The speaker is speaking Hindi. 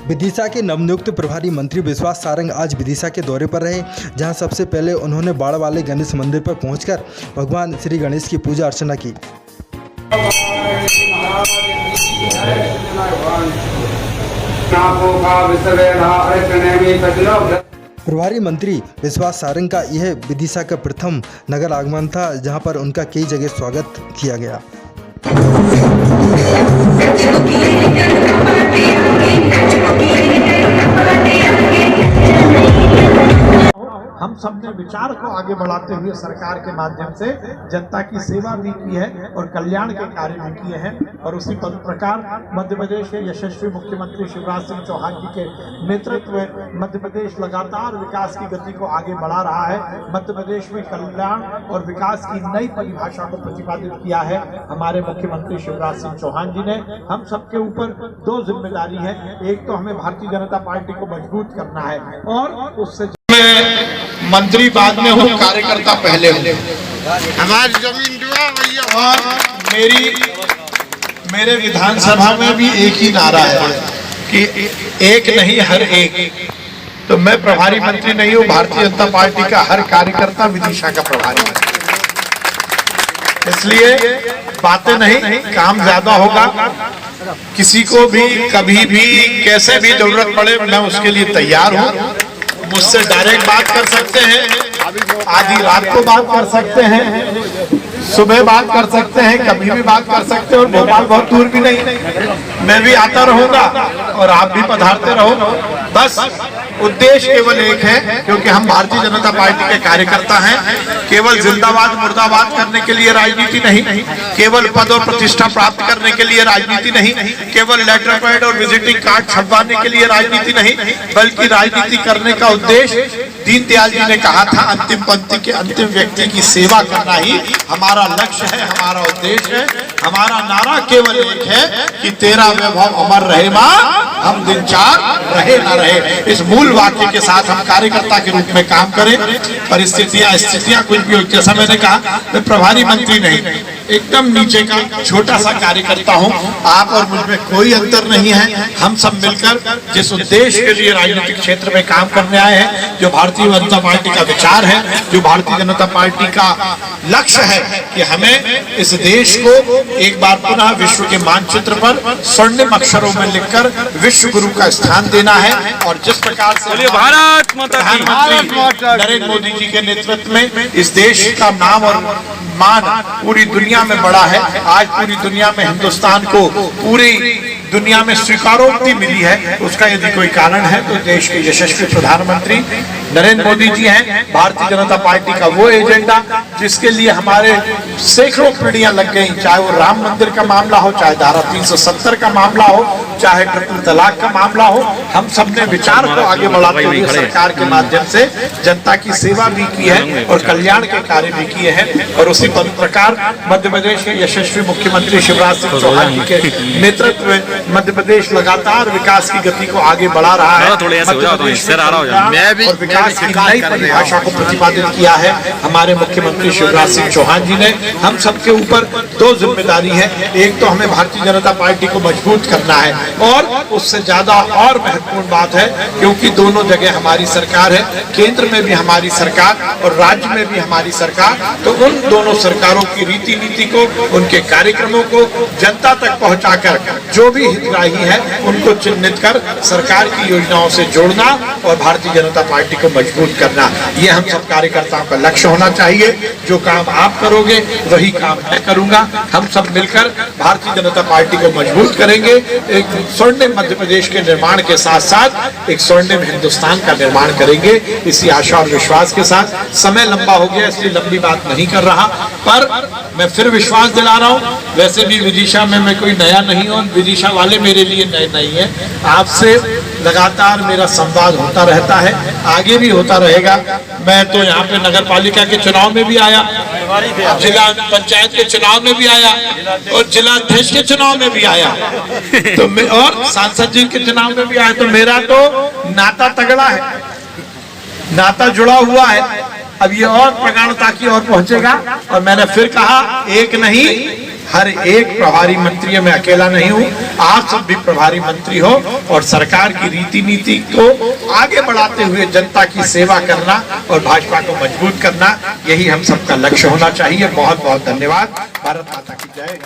विदिशा के नवनियुक्त प्रभारी मंत्री विश्वास सारंग आज विदिशा के दौरे पर रहे, जहां सबसे पहले उन्होंने बाड़ वाले गणेश मंदिर पर पहुंचकर भगवान श्री गणेश की पूजा अर्चना की। प्रभारी मंत्री विश्वास सारंग का यह विदिशा का प्रथम नगर आगमन था, जहां पर उनका कई जगह स्वागत किया गया। हम सबने विचार को आगे बढ़ाते हुए सरकार के माध्यम से जनता की सेवा भी की है और कल्याण के कार्य भी किए हैं। और उसी प्रकार मध्य प्रदेश के यशस्वी मुख्यमंत्री शिवराज सिंह चौहान जी के नेतृत्व में मध्य प्रदेश लगातार विकास की गति को आगे बढ़ा रहा है। मध्य प्रदेश में कल्याण और विकास की नई परिभाषा को प्रतिपादित किया है हमारे मुख्यमंत्री शिवराज सिंह चौहान जी ने। हम सबके ऊपर दो जिम्मेदारी है, एक तो हमें भारतीय जनता पार्टी को मजबूत करना है और उससे मंत्री बाद में हूँ, कार्यकर्ता पहले हूँ। हमारी जमीन दुआ भैया। और मेरे विधानसभा में भी एक ही नारा है कि एक नहीं हर एक। तो मैं प्रभारी मंत्री नहीं हूँ, भारतीय जनता पार्टी का हर कार्यकर्ता विदिशा का प्रभारी मंत्री, इसलिए बातें नहीं काम ज्यादा होगा। किसी को भी कभी भी कैसे भी जरूरत पड़े मैं उसके लिए तैयार हूँ। मुझसे डायरेक्ट बात कर सकते हैं, आधी रात को बात कर सकते हैं, सुबह बात कर सकते हैं, कभी भी बात कर सकते हैं। और भोपाल बहुत दूर भी नहीं, मैं भी आता रहूंगा और आप भी पधारते रहो। बस उद्देश्य केवल एक है, क्योंकि हम भारतीय जनता पार्टी के कार्यकर्ता हैं। केवल जिंदाबाद मुर्दाबाद करने के लिए राजनीति नहीं, केवल पद और प्रतिष्ठा प्राप्त करने के लिए राजनीति नहीं, केवल लेटर पैड और विजिटिंग कार्ड छपवाने के लिए राजनीति नहीं, बल्कि राजनीति करने का उद्देश्य दीनदयाल जी ने कहा था, अंतिम पंक्ति के अंतिम व्यक्ति की सेवा करना ही हमारा लक्ष्य है, हमारा उद्देश्य है। हमारा नारा केवल एक है कि तेरा वैभव अमर रहे मां, हम दिन चार रहे न रहे। इस मूल वाक्य के साथ हम कार्यकर्ता के रूप में काम करें। परिस्थितियां स्थितियां कुछ भी हो, जैसा मैंने कहा मैं प्रभारी मंत्री नहीं, एकदम नीचे का छोटा सा कार्यकर्ता हूं। आप और मुझ में कोई अंतर नहीं है। हम सब मिलकर जिस उद्देश्य के लिए राजनीतिक क्षेत्र में काम करने आए हैं, जो भारतीय जनता पार्टी का विचार है, जो भारतीय जनता पार्टी का लक्ष्य है कि हमें इस देश को एक बार पुनः विश्व के मानचित्र पर स्वर्णिम अक्षरों में लिखकर विश्व गुरु का स्थान देना है। और जिस प्रकार से प्रधानमंत्री नरेंद्र मोदी जी के नेतृत्व में इस देश का नाम और मान पूरी दुनिया में बढ़ा है, आज पूरी दुनिया में हिंदुस्तान को पूरी दुनिया में स्वीकारोक्ति मिली है, उसका यदि कोई कारण है तो देश के यशस्वी प्रधानमंत्री नरेंद्र मोदी जी हैं। भारतीय जनता पार्टी का वो एजेंडा जिसके लिए हमारे सैकड़ों पीढ़ियां लग गई, चाहे वो राम मंदिर का मामला हो, चाहे धारा 370 का मामला हो, चाहे ट्रिपल तलाक का मामला हो, हम सबने विचार को आगे बढ़ाते हुए सरकार के माध्यम से जनता की सेवा भी की है और कल्याण के कार्य भी किए हैं। और उसी प्रकार मध्य प्रदेश के यशस्वी मुख्यमंत्री शिवराज सिंह चौहान जी के नेतृत्व में मध्य प्रदेश लगातार विकास की गति को आगे बढ़ा रहा है। और विकास की नई परिभाषा को प्रतिपादित किया है हमारे मुख्यमंत्री शिवराज सिंह चौहान जी ने। हम सबके ऊपर दो जिम्मेदारी है, एक तो हमें भारतीय जनता पार्टी को मजबूत करना है और उससे ज्यादा और महत्वपूर्ण बात है, क्योंकि दोनों जगह हमारी सरकार है, केंद्र में भी हमारी सरकार और राज्य में भी हमारी सरकार, तो उन दोनों सरकारों की रीति नीति को, उनके कार्यक्रमों को जनता तक पहुंचाकर जो भी हितग्राही है उनको चिन्हित कर सरकार की योजनाओं से जोड़ना और भारतीय जनता पार्टी को मजबूत करना, ये हम सब कार्यकर्ताओं का लक्ष्य होना चाहिए। जो काम आप करोगे वही काम मैं करूंगा। हम सब मिलकर भारतीय जनता पार्टी को मजबूत करेंगे। एक स्वर्णिम मध्य प्रदेश के निर्माण के साथ साथ एक स्वर्णिम हिंदुस्तान का निर्माण करेंगे, इसी आशा और विश्वास के साथ। समय लंबा हो गया इसलिए लंबी बात नहीं कर रहा, पर मैं फिर विश्वास दिला रहा हूँ। वैसे भी विदिशा में मैं कोई नया नहीं हूँ, विदिशा वाले मेरे लिए नए नहीं है। आपसे लगातार मेरा संवाद होता रहता है, आगे भी होता रहेगा। मैं तो यहाँ पे नगर पालिका के चुनाव में भी आया, जिला पंचायत के चुनाव में भी आया और जिला अध्यक्ष के चुनाव में भी आया तो मैं और सांसद जी के चुनाव में भी आया। तो मेरा तो नाता तगड़ा है, नाता जुड़ा हुआ है। अब ये और प्रगाढ़ता की ओर पहुंचेगा। और मैंने फिर कहा, एक नहीं हर एक प्रभारी मंत्री, मैं अकेला नहीं हूं, आप सब भी प्रभारी मंत्री हो और सरकार की रीति नीति को आगे बढ़ाते हुए जनता की सेवा करना और भाजपा को मजबूत करना, यही हम सबका लक्ष्य होना चाहिए। बहुत बहुत धन्यवाद। भारत माता की जय।